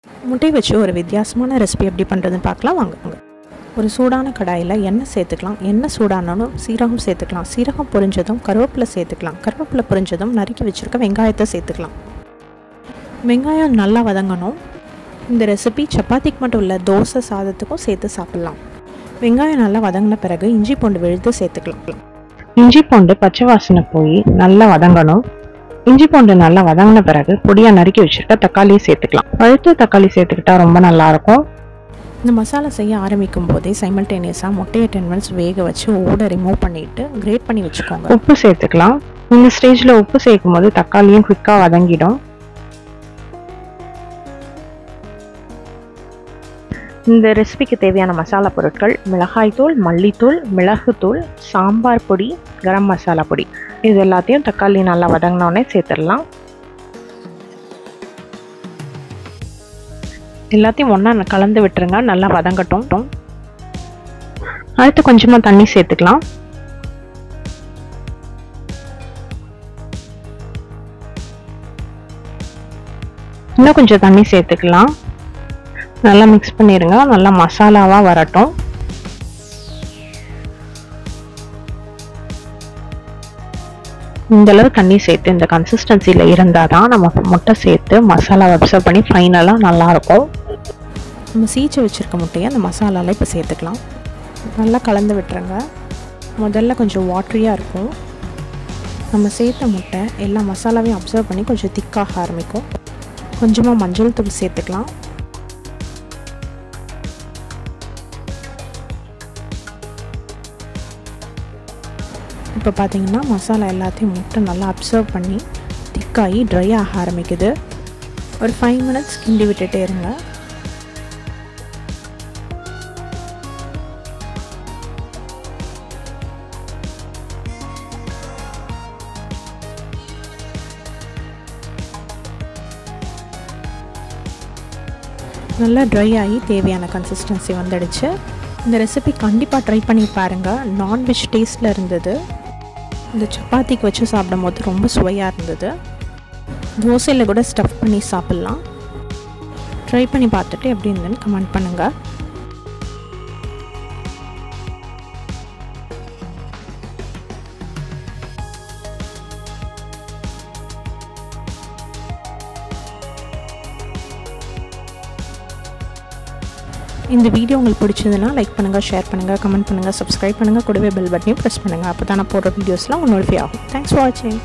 முட்டை வச்சு ஒரு வித்தியாசமான ரெசிபி எப்படி பண்ணுறதுன்னு பார்க்கலாம் வாங்க. ஒரு சூடான கடாயில் எண்ணெய் சேர்த்துக்கலாம். எண்ணெய் சூடானாலும் சீரகம் சேர்த்துக்கலாம். சீரகம் பொரிஞ்சதும் கருவேப்பிலை சேர்த்துக்கலாம். கருவேப்பிலை பொரிஞ்சதும் நறுக்கி வச்சுருக்க வெங்காயத்தை சேர்த்துக்கலாம். வெங்காயம் நல்லா வதங்கணும். இந்த ரெசிபி சப்பாத்திக்கு மட்டும் இல்லை, தோசை சாதத்துக்கும் சேர்த்து சாப்பிட்லாம். வெங்காயம் நல்லா வதங்கின பிறகு இஞ்சி பூண்டு விழுது சேர்த்துக்கலாம். இஞ்சி பூண்டு பச்சை வாசனை போய் நல்லா வதங்கணும். இஞ்சி பூண்டு நல்லா வதங்கின பிறகு பொடியாக நறுக்கி வச்சுருக்க தக்காளியை சேர்த்துக்கலாம். பழுத்த தக்காளி சேர்த்துக்கிட்டா ரொம்ப நல்லாயிருக்கும். இந்த மசாலா செய்ய ஆரம்பிக்கும் போதே சைமல்டேனியஸாக முட்டையை 10 minutes வேக வச்சு ஓட ரிமூவ் பண்ணிவிட்டு கிரேட் பண்ணி வச்சுக்கோங்க. உப்பு சேர்த்துக்கலாம். இந்த ஸ்டேஜில் உப்பு சேர்க்கும் போது தக்காளியும் குயிக்காக வதங்கிடும். இந்த ரெசிபிக்கு தேவையான மசாலா பொருட்கள்: மிளகாய்த்தூள், மல்லித்தூள், மிளகுத்தூள், சாம்பார் பொடி, கரம் மசாலா பொடி. இது எல்லாத்தையும் தக்காளி நல்லா வதங்கினோடனே சேர்த்துடலாம். எல்லாத்தையும் ஒன்றா கலந்து விட்டுருங்க. நல்லா வதங்கட்டும். அடுத்து கொஞ்சமாக தண்ணி சேர்த்துக்கலாம். இன்னும் கொஞ்சம் தண்ணி சேர்த்துக்கலாம். நல்லா மிக்ஸ் பண்ணிடுங்க. நல்லா மசாலாவாக வரட்டும். இந்தளவு தண்ணி சேர்த்து இந்த கன்சிஸ்டன்சியில் இருந்தால் தான் நம்ம முட்டை சேர்த்து மசாலாவை அப்சர்வ் பண்ணி ஃபைனலாக நல்லாயிருக்கும். நம்ம சீச்சு வச்சுருக்க முட்டையை அந்த மசாலாவில் இப்போ சேர்த்துக்கலாம். நல்லா கலந்து விட்டுருங்க. முதல்ல கொஞ்சம் வாட்டரியாக இருக்கும். நம்ம சேர்த்த முட்டை எல்லா மசாலாவையும் அப்சர்வ் பண்ணி கொஞ்சம் திக்காக ஆரம்பிக்கும். கொஞ்சமாக மஞ்சள் தூள் சேர்த்துக்கலாம். இப்போ பார்த்தீங்கன்னா மசாலா எல்லாத்தையும் முட்டை நல்லா அப்சர்வ் பண்ணி திக்காகி ட்ரை ஆக ஆரம்பிக்குது. ஒரு 5 minutes கிண்டி விட்டுட்டே இருங்க. நல்லா ட்ரை ஆகி தேவையான கன்சிஸ்டன்சி வந்துடுச்சு. இந்த ரெசிபி கண்டிப்பாக ட்ரை பண்ணி பாருங்கள். நான்வெஜ் டேஸ்ட்டில் இருந்தது. இந்த சப்பாத்திக்கு வச்சு சாப்பிடும் போது ரொம்ப சுவையாக இருந்தது. தோசையில் கூட ஸ்டஃப் பண்ணி சாப்பிட்லாம். ட்ரை பண்ணி பார்த்துட்டு எப்படி இருந்ததுன்னு கமெண்ட் பண்ணுங்கள். இந்த வீடியோ உங்களுக்கு பிடிச்சதுன்னா லைக் பண்ணுங்கள், ஷேர் பண்ணுங்கள், கமெண்ட் பண்ணுங்கள், சப்ஸ்கிரைப் பண்ணுங்கள், கூடவே பெல் பட்டனையும் ப்ரெஸ் பண்ணுங்கள். அப்போ தான் நான் போடுற வீடியோஸ்லாம் உங்களுக்கு நோட்டிஃபை ஆகும். தேங்க்ஸ் ஃபார் வாட்சிங்.